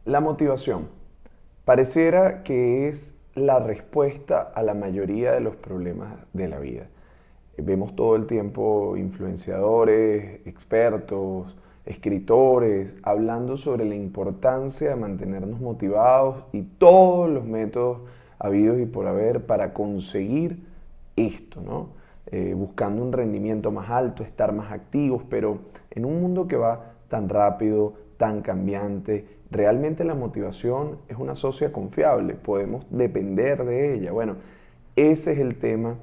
La motivación. Pareciera que es la respuesta a la mayoría de los problemas de la vida. Vemos todo el tiempo influenciadores, expertos, escritores, hablando sobre la importancia de mantenernos motivados y todos los métodos habidos y por haber para conseguir esto, ¿no? Buscando un rendimiento más alto, estar más activos, pero en un mundo que va tan rápido, tan cambiante, realmente la motivación es una socia confiable, podemos depender de ella. Bueno, ese es el tema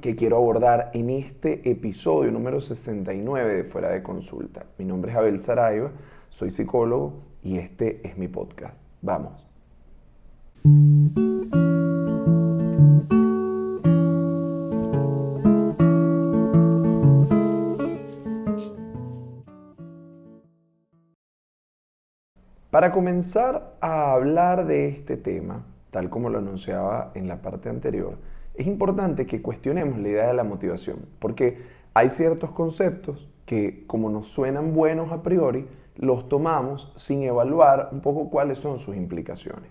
que quiero abordar en este episodio número 69 de Fuera de Consulta. Mi nombre es Abel Saraiva, soy psicólogo y este es mi podcast. Vamos. Para comenzar a hablar de este tema, tal como lo anunciaba en la parte anterior, es importante que cuestionemos la idea de la motivación, porque hay ciertos conceptos que, como nos suenan buenos a priori, los tomamos sin evaluar un poco cuáles son sus implicaciones.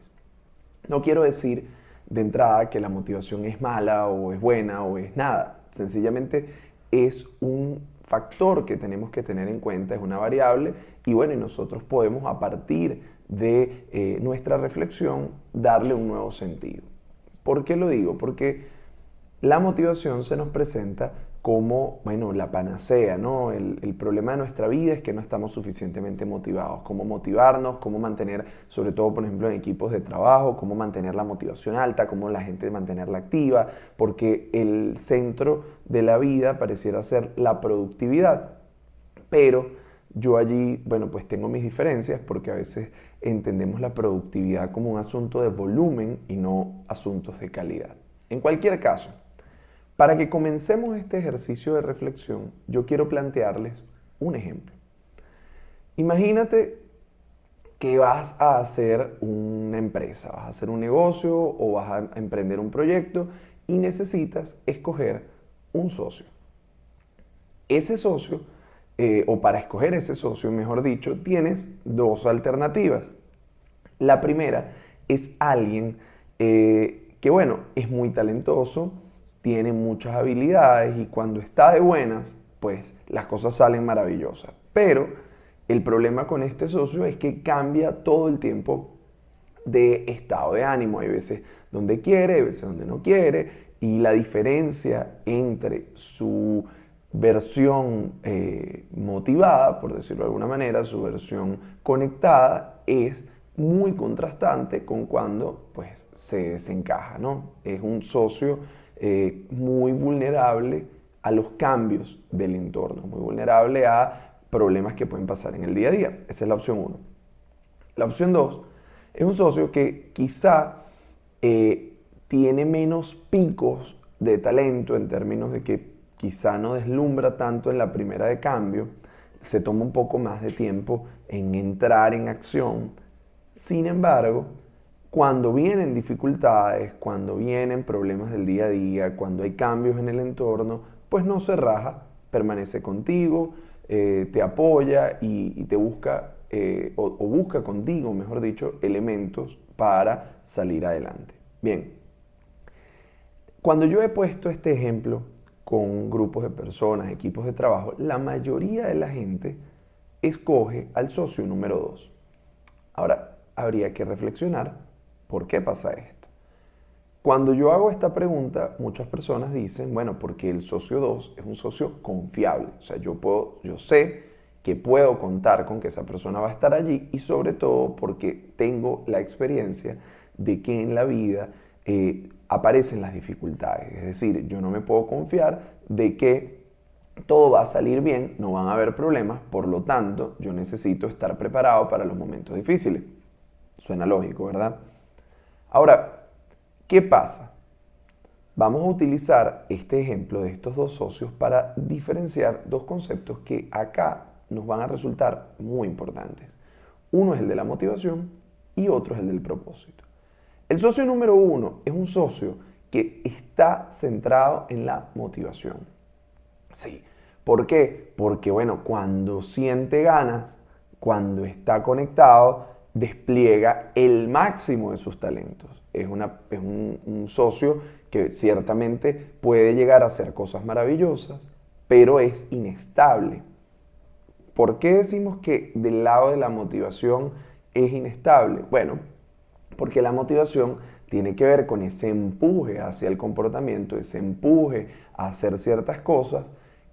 No quiero decir de entrada que la motivación es mala o es buena o es nada, sencillamente es un factor que tenemos que tener en cuenta, es una variable y bueno, y nosotros podemos a partir de nuestra reflexión darle un nuevo sentido. ¿Por qué lo digo? Porque la motivación se nos presenta como, bueno, la panacea, ¿no? El problema de nuestra vida es que no estamos suficientemente motivados. ¿Cómo motivarnos? ¿Cómo mantener, sobre todo, por ejemplo, en equipos de trabajo, cómo mantener la motivación alta? ¿Cómo la gente mantenerla activa? Porque el centro de la vida pareciera ser la productividad. Pero yo allí, bueno, pues tengo mis diferencias porque a veces entendemos la productividad como un asunto de volumen y no asuntos de calidad. En cualquier caso, para que comencemos este ejercicio de reflexión, yo quiero plantearles un ejemplo. Imagínate que vas a hacer una empresa, vas a hacer un negocio o vas a emprender un proyecto y necesitas escoger un socio. Ese socio, o para escoger ese socio, mejor dicho, tienes dos alternativas. La primera es alguien que, bueno, es muy talentoso, tiene muchas habilidades y cuando está de buenas, pues las cosas salen maravillosas. Pero el problema con este socio es que cambia todo el tiempo de estado de ánimo. Hay veces donde quiere, hay veces donde no quiere. Y la diferencia entre su versión motivada, por decirlo de alguna manera, su versión conectada, es muy contrastante con cuando pues, se desencaja, ¿no? Es un socio muy vulnerable a los cambios del entorno, muy vulnerable a problemas que pueden pasar en el día a día. Esa es la opción 1. La opción 2 es un socio que quizá tiene menos picos de talento en términos de que quizá no deslumbra tanto en la primera de cambio, se toma un poco más de tiempo en entrar en acción. Sin embargo, cuando vienen dificultades, cuando vienen problemas del día a día, cuando hay cambios en el entorno, pues no se raja, permanece contigo, te apoya y te busca, o busca contigo, mejor dicho, elementos para salir adelante. Bien, cuando yo he puesto este ejemplo con grupos de personas, equipos de trabajo, la mayoría de la gente escoge al socio número 2. Ahora, habría que reflexionar por qué pasa esto. Cuando yo hago esta pregunta, muchas personas dicen, bueno, porque el socio 2 es un socio confiable. O sea, yo sé que puedo contar con que esa persona va a estar allí y sobre todo porque tengo la experiencia de que en la vida aparecen las dificultades. Es decir, yo no me puedo confiar de que todo va a salir bien, no van a haber problemas, por lo tanto, yo necesito estar preparado para los momentos difíciles. Suena lógico, ¿verdad? Ahora, ¿qué pasa? Vamos a utilizar este ejemplo de estos dos socios para diferenciar dos conceptos que acá nos van a resultar muy importantes. Uno es el de la motivación y otro es el del propósito. El socio número 1 es un socio que está centrado en la motivación. Sí. ¿Por qué? Porque, bueno, cuando siente ganas, cuando está conectado, despliega el máximo de sus talentos. Es un socio que ciertamente puede llegar a hacer cosas maravillosas, pero es inestable. ¿Por qué decimos que del lado de la motivación es inestable? Bueno, porque la motivación tiene que ver con ese empuje hacia el comportamiento, ese empuje a hacer ciertas cosas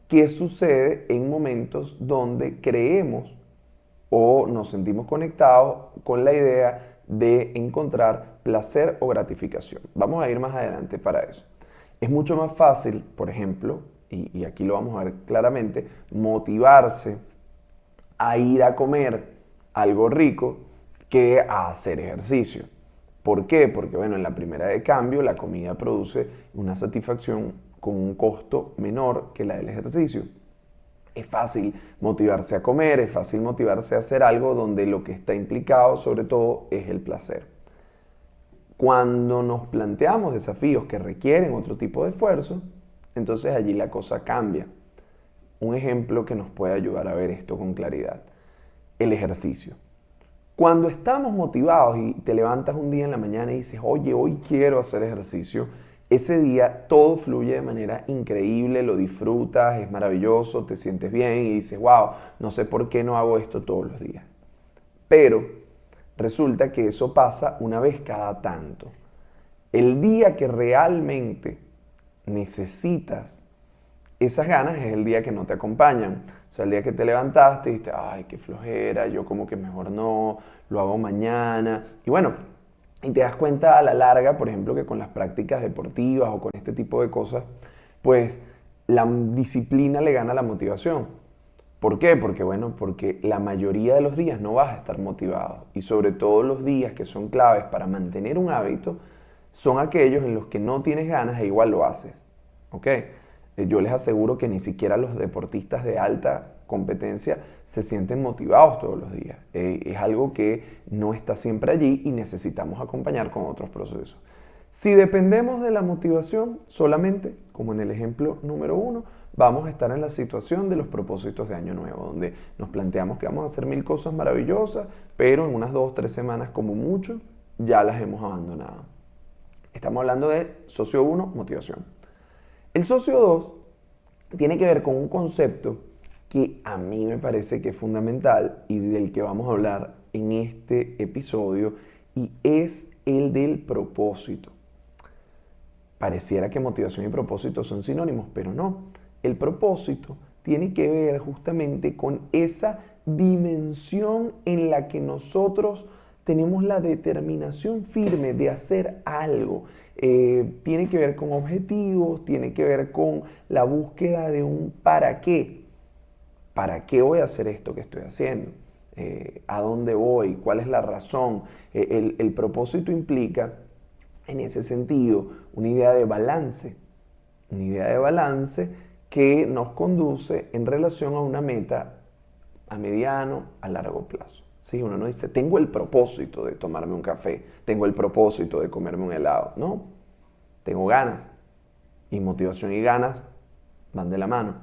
que sucede en momentos donde creemos o nos sentimos conectados con la idea de encontrar placer o gratificación. Vamos a ir más adelante para eso. Es mucho más fácil, por ejemplo, y aquí lo vamos a ver claramente, motivarse a ir a comer algo rico que a hacer ejercicio. ¿Por qué? Porque bueno, en la primera de cambio la comida produce una satisfacción con un costo menor que la del ejercicio. Es fácil motivarse a comer, es fácil motivarse a hacer algo donde lo que está implicado sobre todo es el placer. Cuando nos planteamos desafíos que requieren otro tipo de esfuerzo, entonces allí la cosa cambia. Un ejemplo que nos puede ayudar a ver esto con claridad: el ejercicio. Cuando estamos motivados y te levantas un día en la mañana y dices, oye, hoy quiero hacer ejercicio, ese día todo fluye de manera increíble, lo disfrutas, es maravilloso, te sientes bien y dices, wow, no sé por qué no hago esto todos los días. Pero resulta que eso pasa una vez cada tanto. El día que realmente necesitas esas ganas es el día que no te acompañan. O sea, el día que te levantaste y dijiste, ay, qué flojera, yo como que mejor no, lo hago mañana. Y bueno, y te das cuenta a la larga, por ejemplo, que con las prácticas deportivas o con este tipo de cosas, pues la disciplina le gana a la motivación. ¿Por qué? Porque bueno, porque la mayoría de los días no vas a estar motivado. Y sobre todo los días que son claves para mantener un hábito, son aquellos en los que no tienes ganas e igual lo haces. ¿Ok? Yo les aseguro que ni siquiera los deportistas de alta competencia se sienten motivados todos los días. Es algo que no está siempre allí y necesitamos acompañar con otros procesos. Si dependemos de la motivación solamente, como en el ejemplo número 1, vamos a estar en la situación de los propósitos de Año Nuevo, donde nos planteamos que vamos a hacer 1000 cosas maravillosas, pero en unas 2 o 3 semanas como mucho ya las hemos abandonado. Estamos hablando de socio 1, motivación. El socio 2 tiene que ver con un concepto que a mí me parece que es fundamental y del que vamos a hablar en este episodio, y es el del propósito. Pareciera que motivación y propósito son sinónimos, pero no. El propósito tiene que ver justamente con esa dimensión en la que nosotros tenemos la determinación firme de hacer algo. Tiene que ver con objetivos, tiene que ver con la búsqueda de un para qué. ¿Para qué voy a hacer esto que estoy haciendo? ¿A dónde voy? ¿Cuál es la razón? El propósito implica, en ese sentido, una idea de balance. Una idea de balance que nos conduce en relación a una meta a mediano, a largo plazo. ¿Sí? Uno no dice, tengo el propósito de tomarme un café, tengo el propósito de comerme un helado. No, tengo ganas. Y motivación y ganas van de la mano.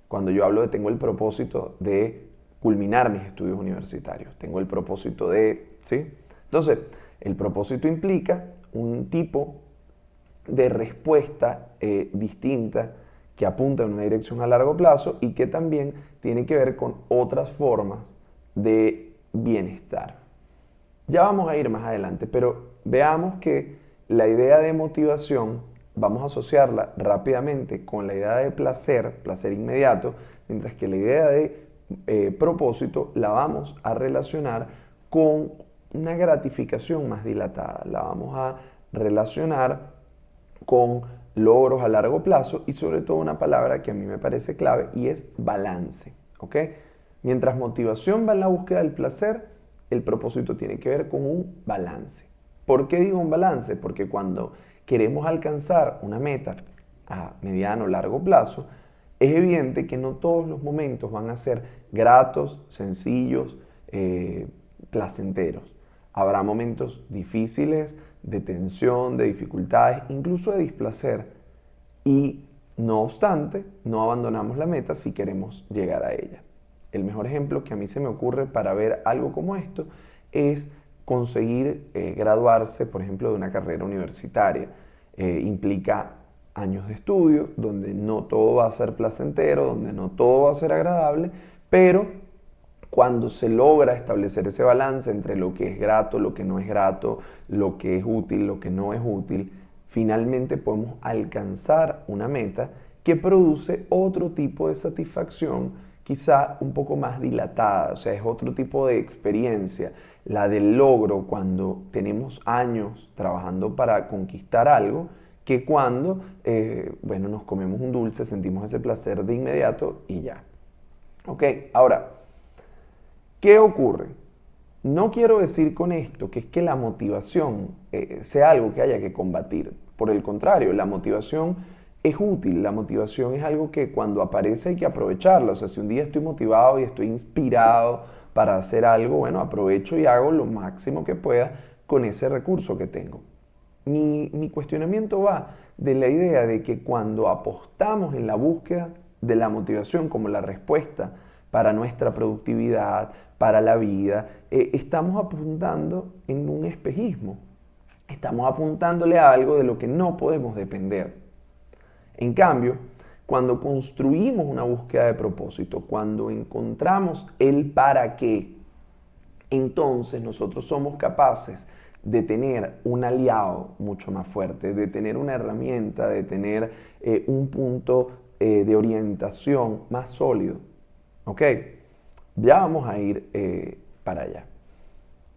Cuando yo hablo de tengo el propósito de culminar mis estudios universitarios, tengo el propósito de, ¿sí? Entonces, el propósito implica un tipo de respuesta distinta que apunta en una dirección a largo plazo y que también tiene que ver con otras formas de bienestar. Ya vamos a ir más adelante, pero veamos que la idea de motivación vamos a asociarla rápidamente con la idea de placer, placer inmediato, mientras que la idea de propósito la vamos a relacionar con una gratificación más dilatada, la vamos a relacionar con logros a largo plazo y sobre todo una palabra que a mí me parece clave y es balance. ¿Ok? Mientras motivación va en la búsqueda del placer, el propósito tiene que ver con un balance. ¿Por qué digo un balance? Porque cuando queremos alcanzar una meta a mediano o largo plazo, es evidente que no todos los momentos van a ser gratos, sencillos, placenteros. Habrá momentos difíciles, de tensión, de dificultades, incluso de displacer. Y no obstante, no abandonamos la meta si queremos llegar a ella. El mejor ejemplo que a mí se me ocurre para ver algo como esto es conseguir graduarse, por ejemplo, de una carrera universitaria. Implica años de estudio, donde no todo va a ser placentero, donde no todo va a ser agradable, pero cuando se logra establecer ese balance entre lo que es grato, lo que no es grato, lo que es útil, lo que no es útil, finalmente podemos alcanzar una meta que produce otro tipo de satisfacción, quizá un poco más dilatada, o sea, es otro tipo de experiencia, la del logro cuando tenemos años trabajando para conquistar algo, que cuando, bueno, nos comemos un dulce, sentimos ese placer de inmediato y ya. Ok, ahora, ¿qué ocurre? No quiero decir con esto que es que la motivación sea algo que haya que combatir. Por el contrario, la motivación es útil, la motivación es algo que cuando aparece hay que aprovecharla. O sea, si un día estoy motivado y estoy inspirado para hacer algo, bueno, aprovecho y hago lo máximo que pueda con ese recurso que tengo. Mi cuestionamiento va de la idea de que cuando apostamos en la búsqueda de la motivación como la respuesta para nuestra productividad, para la vida, estamos apuntando en un espejismo. Estamos apuntándole a algo de lo que no podemos depender. En cambio, cuando construimos una búsqueda de propósito, cuando encontramos el para qué, entonces nosotros somos capaces de tener un aliado mucho más fuerte, de tener una herramienta, de tener un punto de orientación más sólido. ¿Ok? Ya vamos a ir para allá.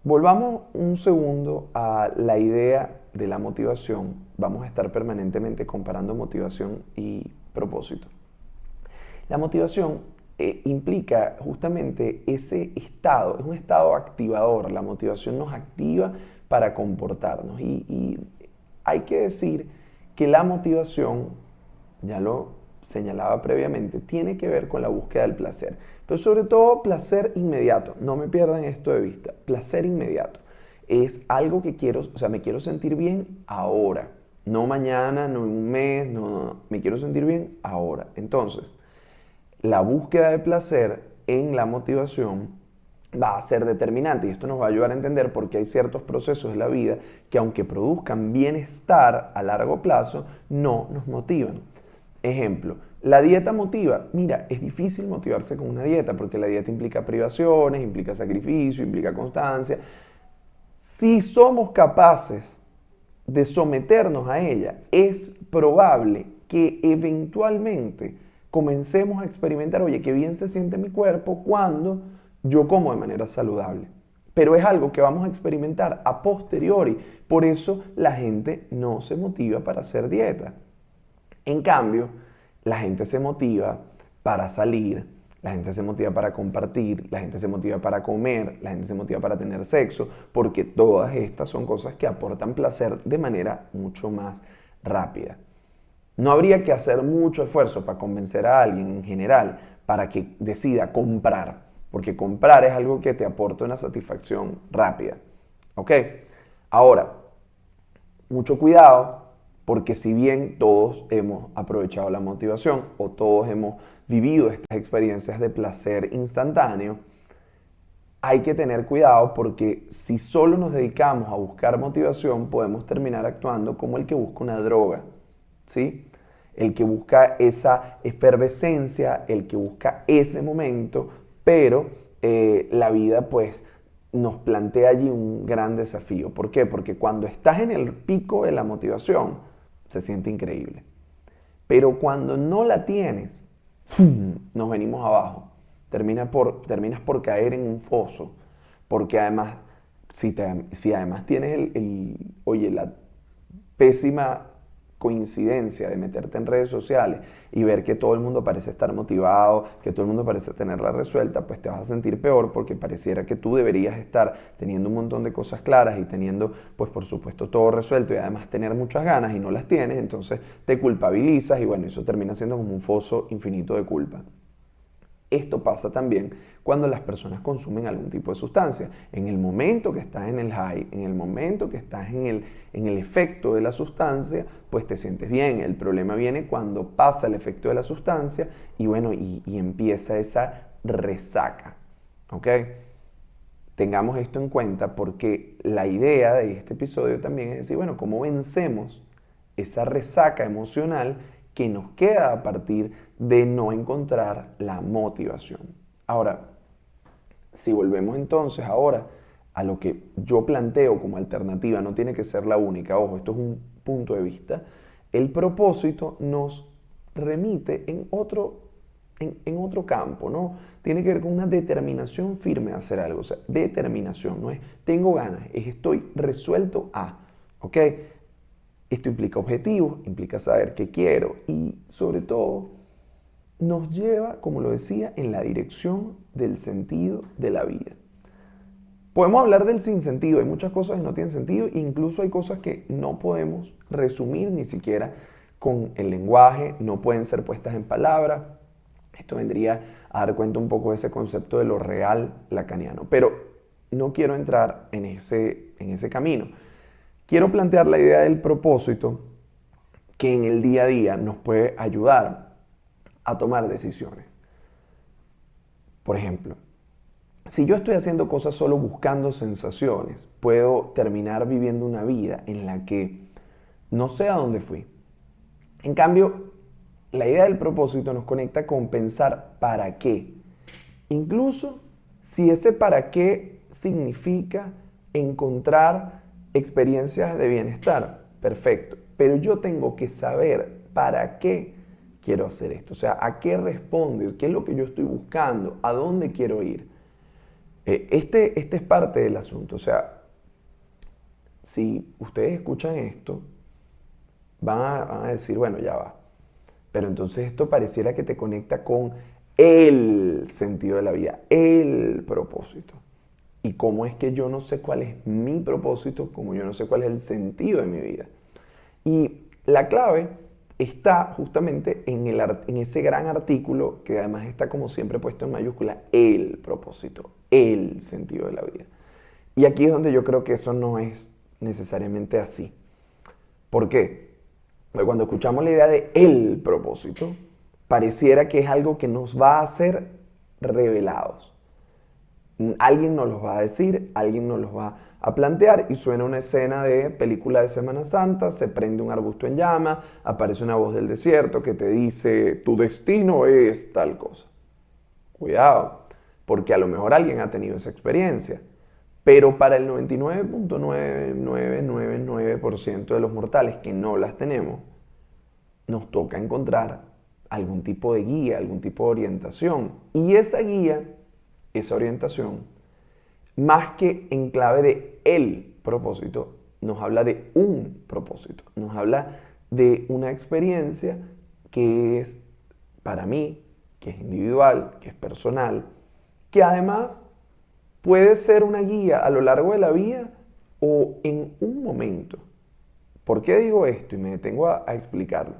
Volvamos un segundo a la idea de la motivación. Vamos a estar permanentemente comparando motivación y propósito. La motivación implica justamente ese estado, es un estado activador. La motivación nos activa para comportarnos. Y hay que decir que la motivación, ya lo señalaba previamente, tiene que ver con la búsqueda del placer. Pero sobre todo placer inmediato. No me pierdan esto de vista. Placer inmediato. Es algo que quiero, o sea, me quiero sentir bien ahora. No mañana, no en un mes, no. Me quiero sentir bien ahora. Entonces, la búsqueda de placer en la motivación va a ser determinante y esto nos va a ayudar a entender por qué hay ciertos procesos de la vida que aunque produzcan bienestar a largo plazo, no nos motivan. Ejemplo, la dieta motiva. Mira, es difícil motivarse con una dieta porque la dieta implica privaciones, implica sacrificio, implica constancia. Si somos capaces de someternos a ella, es probable que eventualmente comencemos a experimentar, oye, qué bien se siente mi cuerpo cuando yo como de manera saludable. Pero es algo que vamos a experimentar a posteriori. Por eso la gente no se motiva para hacer dieta. En cambio, la gente se motiva para salir, la gente se motiva para compartir, la gente se motiva para comer, la gente se motiva para tener sexo, porque todas estas son cosas que aportan placer de manera mucho más rápida. No habría que hacer mucho esfuerzo para convencer a alguien en general para que decida comprar, porque comprar es algo que te aporta una satisfacción rápida. ¿Ok? Ahora, mucho cuidado, porque si bien todos hemos aprovechado la motivación o todos hemos vivido estas experiencias de placer instantáneo, hay que tener cuidado porque si solo nos dedicamos a buscar motivación, podemos terminar actuando como el que busca una droga, ¿sí? El que busca esa efervescencia, el que busca ese momento, pero la vida pues nos plantea allí un gran desafío. ¿Por qué? Porque cuando estás en el pico de la motivación, se siente increíble. Pero cuando no la tienes, nos venimos abajo. Terminas por caer en un foso. Porque además, si además tienes la pésima coincidencia de meterte en redes sociales y ver que todo el mundo parece estar motivado, que todo el mundo parece tenerla resuelta, pues te vas a sentir peor porque pareciera que tú deberías estar teniendo un montón de cosas claras y teniendo, pues por supuesto, todo resuelto y además tener muchas ganas y no las tienes, entonces te culpabilizas y bueno, eso termina siendo como un foso infinito de culpa. Esto pasa también cuando las personas consumen algún tipo de sustancia. En el momento que estás en el high, en el momento que estás en el efecto de la sustancia, pues te sientes bien. El problema viene cuando pasa el efecto de la sustancia y bueno, y empieza esa resaca. ¿Ok? tengamos esto en cuenta porque la idea de este episodio también es decir, bueno, ¿cómo vencemos esa resaca emocional que nos queda a partir de no encontrar la motivación? Ahora, si volvemos entonces ahora a lo que yo planteo como alternativa, no tiene que ser la única, ojo, esto es un punto de vista, el propósito nos remite en otro campo, ¿no? Tiene que ver con una determinación firme de hacer algo, o sea, determinación, no es tengo ganas, es estoy resuelto a, ¿ok? Esto implica objetivos, implica saber qué quiero y sobre todo nos lleva, como lo decía, en la dirección del sentido de la vida. Podemos hablar del sinsentido, hay muchas cosas que no tienen sentido, incluso hay cosas que no podemos resumir ni siquiera con el lenguaje, no pueden ser puestas en palabras. Esto vendría a dar cuenta un poco de ese concepto de lo real lacaniano, pero no quiero entrar en ese camino. Quiero plantear la idea del propósito que en el día a día nos puede ayudar a tomar decisiones. Por ejemplo, si yo estoy haciendo cosas solo buscando sensaciones, puedo terminar viviendo una vida en la que no sé a dónde fui. En cambio, la idea del propósito nos conecta con pensar para qué. Incluso si ese para qué significa encontrar experiencias de bienestar, perfecto. Pero yo tengo que saber para qué quiero hacer esto. O sea, a qué responde, qué es lo que yo estoy buscando, a dónde quiero ir. Este es parte del asunto. O sea, si ustedes escuchan esto, van a decir, bueno, ya va. Pero entonces esto pareciera que te conecta con el sentido de la vida, el propósito. Y cómo es que yo no sé cuál es mi propósito, como yo no sé cuál es el sentido de mi vida. Y la clave está justamente en ese gran artículo que además está como siempre puesto en mayúscula, el propósito, el sentido de la vida. Y aquí es donde yo creo que eso no es necesariamente así. ¿Por qué? Porque cuando escuchamos la idea de el propósito, pareciera que es algo que nos va a hacer revelados. Alguien nos los va a decir, alguien nos los va a plantear y suena una escena de película de Semana Santa, se prende un arbusto en llama, aparece una voz del desierto que te dice tu destino es tal cosa. Cuidado, porque a lo mejor alguien ha tenido esa experiencia, pero para el 99.9999% de los mortales que no las tenemos, nos toca encontrar algún tipo de guía, algún tipo de orientación. Y esa guía, esa orientación, más que en clave de el propósito, nos habla de un propósito, nos habla de una experiencia que es para mí, que es individual, que es personal, que además puede ser una guía a lo largo de la vida o en un momento. ¿Por qué digo esto? Y me detengo a explicarlo.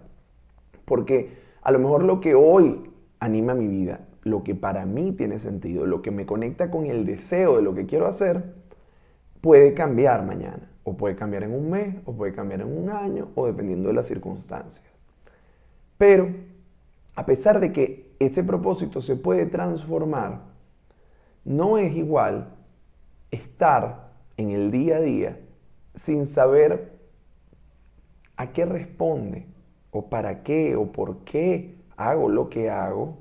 Porque a lo mejor lo que hoy anima mi vida, lo que para mí tiene sentido, lo que me conecta con el deseo de lo que quiero hacer, puede cambiar mañana. O puede cambiar en un mes, o puede cambiar en un año, o dependiendo de las circunstancias. Pero, a pesar de que ese propósito se puede transformar, no es igual estar en el día a día sin saber a qué responde, o para qué, o por qué hago lo que hago,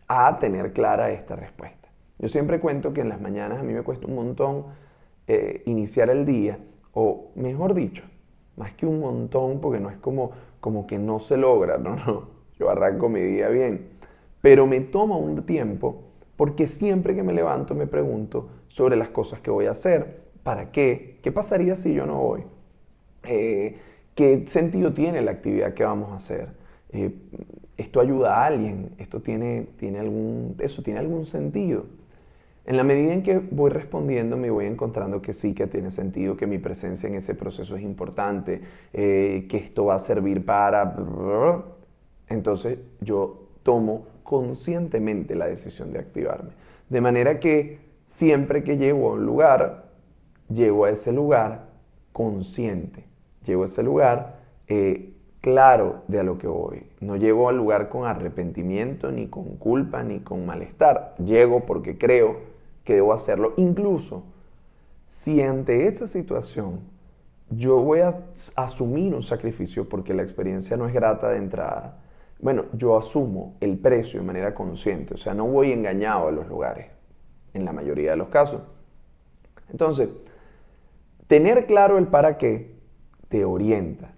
a tener clara esta respuesta. Yo siempre cuento que en las mañanas a mí me cuesta un montón iniciar el día, o mejor dicho, más que un montón, porque no es como que no se logra, no, yo arranco mi día bien, pero me toma un tiempo porque siempre que me levanto me pregunto sobre las cosas que voy a hacer, ¿para qué? ¿Qué pasaría si yo no voy? ¿Qué sentido tiene la actividad que vamos a hacer? ¿Esto ayuda a alguien? ¿Esto tiene algún sentido? En la medida en que voy respondiendo, me voy encontrando que sí, que tiene sentido, que mi presencia en ese proceso es importante, que esto va a servir para... Entonces yo tomo conscientemente la decisión de activarme. De manera que siempre que llego a un lugar, llego a ese lugar consciente. Llego a ese lugar claro de a lo que voy. No llego al lugar con arrepentimiento, ni con culpa, ni con malestar. Llego porque creo que debo hacerlo. Incluso si ante esa situación yo voy a asumir un sacrificio porque la experiencia no es grata de entrada, bueno, yo asumo el precio de manera consciente, o sea, no voy engañado a los lugares, en la mayoría de los casos. Entonces, tener claro el para qué te orienta,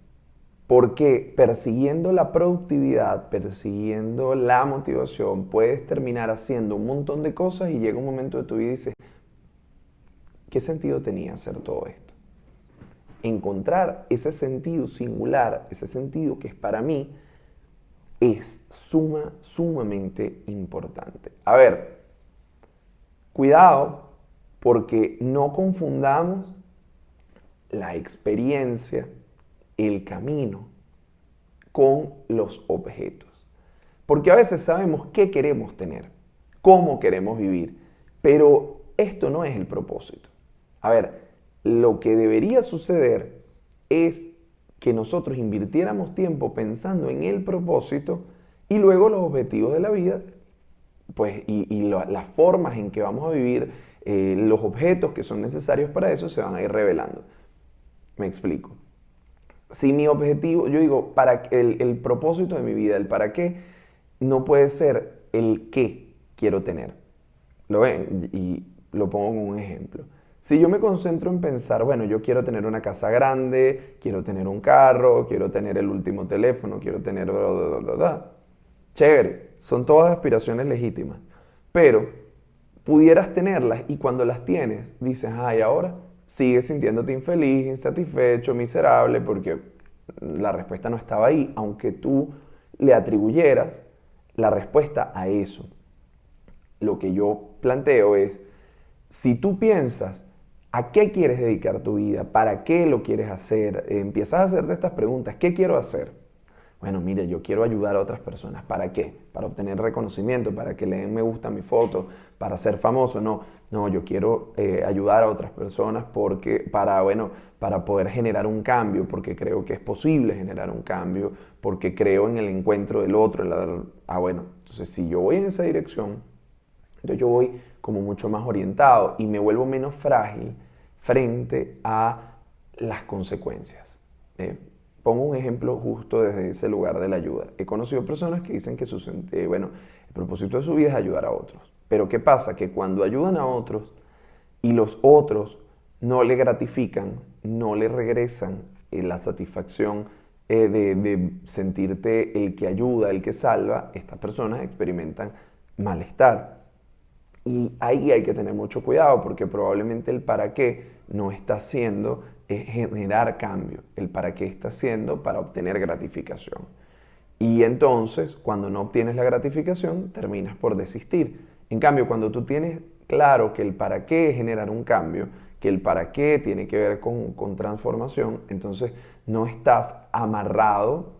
porque persiguiendo la productividad, persiguiendo la motivación, puedes terminar haciendo un montón de cosas y llega un momento de tu vida y dices, ¿qué sentido tenía hacer todo esto? Encontrar ese sentido singular, ese sentido que es para mí, es sumamente importante. A ver, cuidado porque no confundamos la experiencia, el camino, con los objetos. Porque a veces sabemos qué queremos tener, cómo queremos vivir, pero esto no es el propósito. A ver, lo que debería suceder es que nosotros invirtiéramos tiempo pensando en el propósito y luego los objetivos de la vida, pues, las formas en que vamos a vivir, los objetos que son necesarios para eso se van a ir revelando. Me explico. Si mi objetivo, yo digo, para el propósito de mi vida, el para qué, no puede ser el qué quiero tener. ¿Lo ven? Y lo pongo como un ejemplo. Si yo me concentro en pensar, bueno, yo quiero tener una casa grande, quiero tener un carro, quiero tener el último teléfono, quiero tener... Bla, bla, bla, bla. Chévere, son todas aspiraciones legítimas, pero pudieras tenerlas y cuando las tienes, dices, ay, ahora sigues sintiéndote infeliz, insatisfecho, miserable, porque la respuesta no estaba ahí, aunque tú le atribuyeras la respuesta a eso. Lo que yo planteo es, si tú piensas a qué quieres dedicar tu vida, para qué lo quieres hacer, empiezas a hacerte estas preguntas, ¿qué quiero hacer? Bueno, mire, yo quiero ayudar a otras personas. ¿Para qué? Para obtener reconocimiento, para que le den me gusta a mi foto, para ser famoso. No, yo quiero ayudar a otras personas para poder generar un cambio, porque creo que es posible generar un cambio, porque creo en el encuentro del otro. Bueno, entonces si yo voy en esa dirección, entonces yo voy como mucho más orientado y me vuelvo menos frágil frente a las consecuencias. Pongo un ejemplo justo desde ese lugar de la ayuda. He conocido personas que dicen que el propósito de su vida es ayudar a otros. Pero ¿qué pasa? Que cuando ayudan a otros y los otros no le gratifican, no le regresan la satisfacción de sentirte el que ayuda, el que salva, estas personas experimentan malestar. Y ahí hay que tener mucho cuidado porque probablemente el para qué no está haciendo es generar cambio. El para qué está haciendo para obtener gratificación. Y entonces, cuando no obtienes la gratificación, terminas por desistir. En cambio, cuando tú tienes claro que el para qué es generar un cambio, que el para qué tiene que ver con transformación, entonces no estás amarrado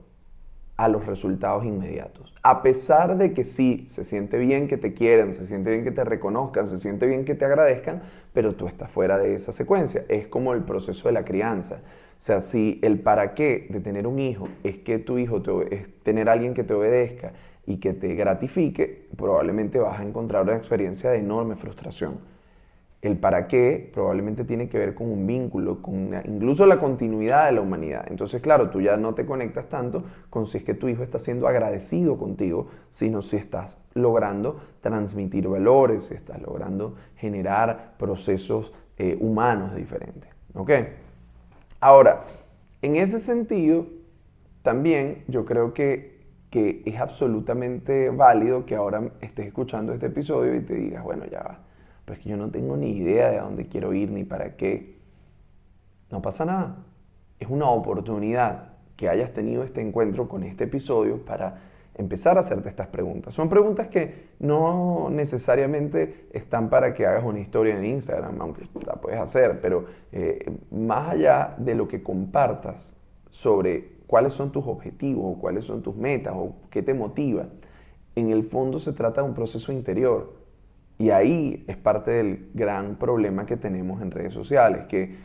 a los resultados inmediatos. A pesar de que sí, se siente bien que te quieran, se siente bien que te reconozcan, se siente bien que te agradezcan, pero tú estás fuera de esa secuencia. Es como el proceso de la crianza. O sea, si el para qué de tener un hijo es que tu hijo es tener a alguien que te obedezca y que te gratifique, probablemente vas a encontrar una experiencia de enorme frustración. El para qué probablemente tiene que ver con un vínculo, incluso la continuidad de la humanidad. Entonces, claro, tú ya no te conectas tanto con si es que tu hijo está siendo agradecido contigo, sino si estás logrando transmitir valores, si estás logrando generar procesos humanos diferentes. ¿Ok? Ahora, en ese sentido, también yo creo que es absolutamente válido que ahora estés escuchando este episodio y te digas, bueno, ya va. Pero es que yo no tengo ni idea de a dónde quiero ir ni para qué. No pasa nada. Es una oportunidad que hayas tenido este encuentro con este episodio para empezar a hacerte estas preguntas. Son preguntas que no necesariamente están para que hagas una historia en Instagram, aunque la puedes hacer, pero más allá de lo que compartas sobre cuáles son tus objetivos, o cuáles son tus metas, o qué te motiva, en el fondo se trata de un proceso interior. Y ahí es parte del gran problema que tenemos en redes sociales, que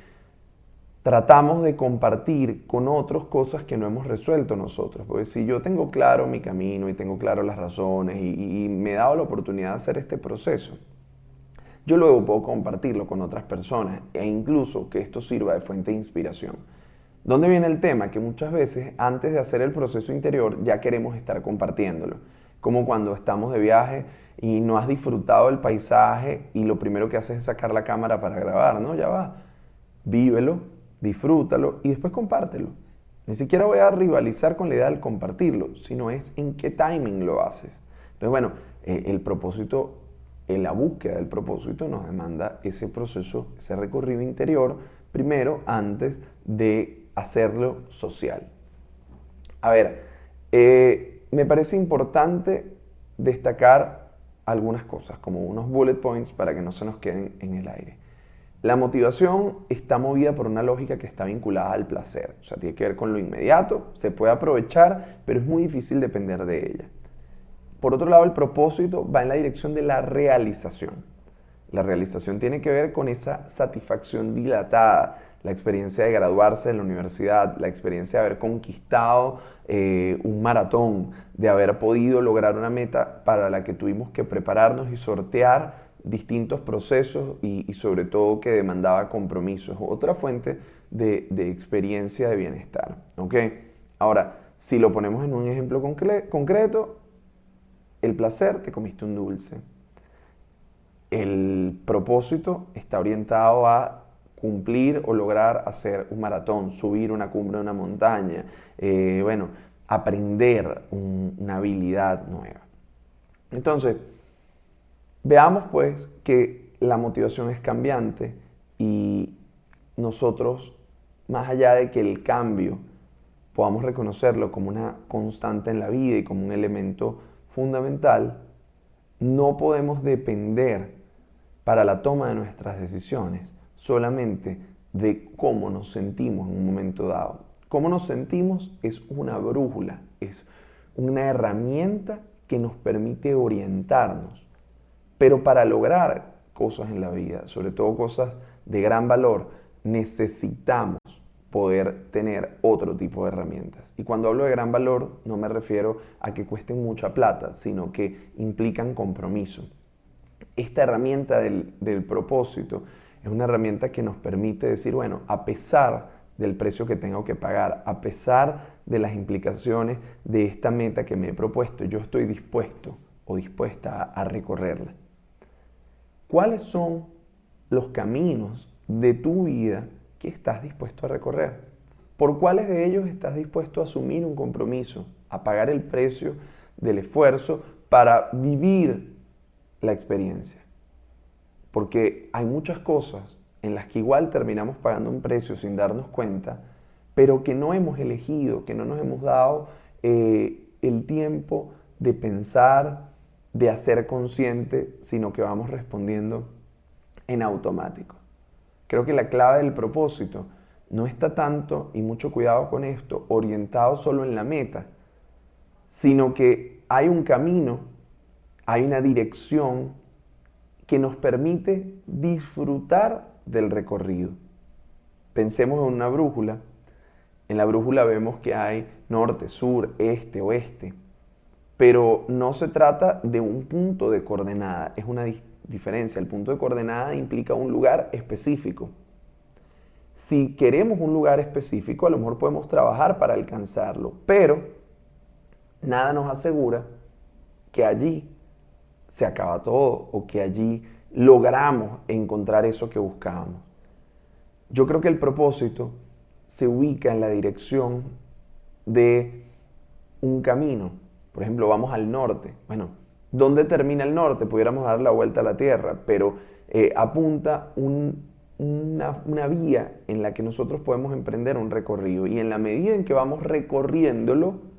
tratamos de compartir con otros cosas que no hemos resuelto nosotros. Porque si yo tengo claro mi camino y tengo claro las razones y me he dado la oportunidad de hacer este proceso, yo luego puedo compartirlo con otras personas e incluso que esto sirva de fuente de inspiración. ¿Dónde viene el tema? Que muchas veces antes de hacer el proceso interior ya queremos estar compartiéndolo. Como cuando estamos de viaje y no has disfrutado del paisaje y lo primero que haces es sacar la cámara para grabar, ¿no? Ya va. Vívelo, disfrútalo y después compártelo. Ni siquiera voy a rivalizar con la idea del compartirlo, sino es en qué timing lo haces. Entonces, bueno, el propósito, la búsqueda del propósito nos demanda ese proceso, ese recorrido interior, primero antes de hacerlo social. A ver, me parece importante destacar algunas cosas, como unos bullet points para que no se nos queden en el aire. La motivación está movida por una lógica que está vinculada al placer. O sea, tiene que ver con lo inmediato, se puede aprovechar, pero es muy difícil depender de ella. Por otro lado, el propósito va en la dirección de la realización. La realización tiene que ver con esa satisfacción dilatada, la experiencia de graduarse en la universidad, la experiencia de haber conquistado un maratón, de haber podido lograr una meta para la que tuvimos que prepararnos y sortear distintos procesos y sobre todo que demandaba compromisos. Otra fuente de experiencia de bienestar. ¿Ok? Ahora, si lo ponemos en un ejemplo concreto, el placer, te comiste un dulce. El propósito está orientado a cumplir o lograr hacer un maratón, subir una cumbre de una montaña, aprender una habilidad nueva. Entonces, veamos pues que la motivación es cambiante y nosotros, más allá de que el cambio podamos reconocerlo como una constante en la vida y como un elemento fundamental, no podemos depender para la toma de nuestras decisiones solamente de cómo nos sentimos en un momento dado. Cómo nos sentimos es una brújula, es una herramienta que nos permite orientarnos. Pero para lograr cosas en la vida, sobre todo cosas de gran valor, necesitamos poder tener otro tipo de herramientas. Y cuando hablo de gran valor, no me refiero a que cuesten mucha plata, sino que implican compromiso. Esta herramienta del propósito es una herramienta que nos permite decir, bueno, a pesar del precio que tengo que pagar, a pesar de las implicaciones de esta meta que me he propuesto, yo estoy dispuesto o dispuesta a recorrerla. ¿Cuáles son los caminos de tu vida que estás dispuesto a recorrer? ¿Por cuáles de ellos estás dispuesto a asumir un compromiso, a pagar el precio del esfuerzo para vivir la experiencia? Porque hay muchas cosas en las que igual terminamos pagando un precio sin darnos cuenta, pero que no hemos elegido, que no nos hemos dado el tiempo de pensar, de hacer consciente, sino que vamos respondiendo en automático. Creo que la clave del propósito no está tanto, y mucho cuidado con esto, orientado solo en la meta, sino que hay un camino, hay una dirección que nos permite disfrutar del recorrido. Pensemos en una brújula. En la brújula vemos que hay norte, sur, este, oeste. Pero no se trata de un punto de coordenada, es una diferencia. El punto de coordenada implica un lugar específico. Si queremos un lugar específico, a lo mejor podemos trabajar para alcanzarlo, pero nada nos asegura que allí se acaba todo o que allí logramos encontrar eso que buscábamos. Yo creo que el propósito se ubica en la dirección de un camino. Por ejemplo, vamos al norte. Bueno, ¿dónde termina el norte? Pudiéramos dar la vuelta a la Tierra, pero apunta una vía en la que nosotros podemos emprender un recorrido. Y en la medida en que vamos recorriéndolo,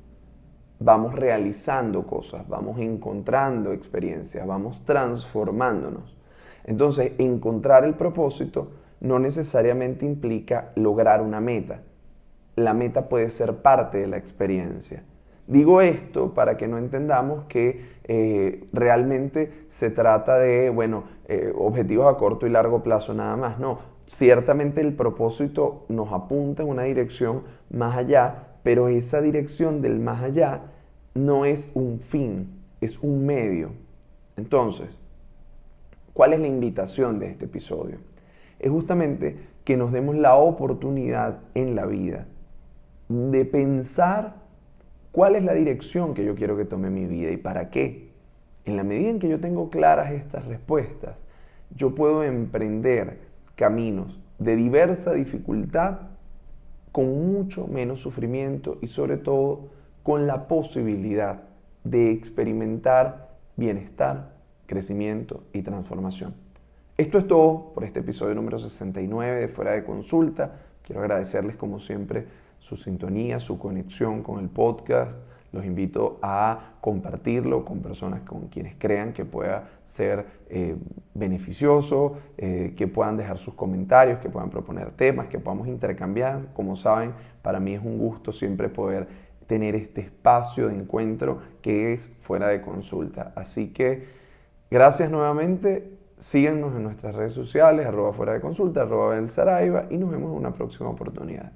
vamos realizando cosas, vamos encontrando experiencias, vamos transformándonos. Entonces, encontrar el propósito no necesariamente implica lograr una meta. La meta puede ser parte de la experiencia. Digo esto para que no entendamos que realmente se trata de, objetivos a corto y largo plazo nada más. No, ciertamente el propósito nos apunta en una dirección más allá, pero esa dirección del más allá no es un fin, es un medio. Entonces, ¿Cuál es la invitación de este episodio? Es justamente que nos demos la oportunidad en la vida de pensar cuál es la dirección que yo quiero que tome mi vida y para qué. En la medida en que yo tengo claras estas respuestas, yo puedo emprender caminos de diversa dificultad con mucho menos sufrimiento y sobre todo con la posibilidad de experimentar bienestar, crecimiento y transformación. Esto es todo por este episodio número 69 de Fuera de Consulta. Quiero agradecerles como siempre su sintonía, su conexión con el podcast. Los invito a compartirlo con personas con quienes crean que pueda ser beneficioso, que puedan dejar sus comentarios, que puedan proponer temas, que podamos intercambiar. Como saben, para mí es un gusto siempre poder tener este espacio de encuentro que es Fuera de Consulta. Así que gracias nuevamente. Síguenos en nuestras redes sociales, @fuera de consulta, @belsaraiva, y nos vemos en una próxima oportunidad.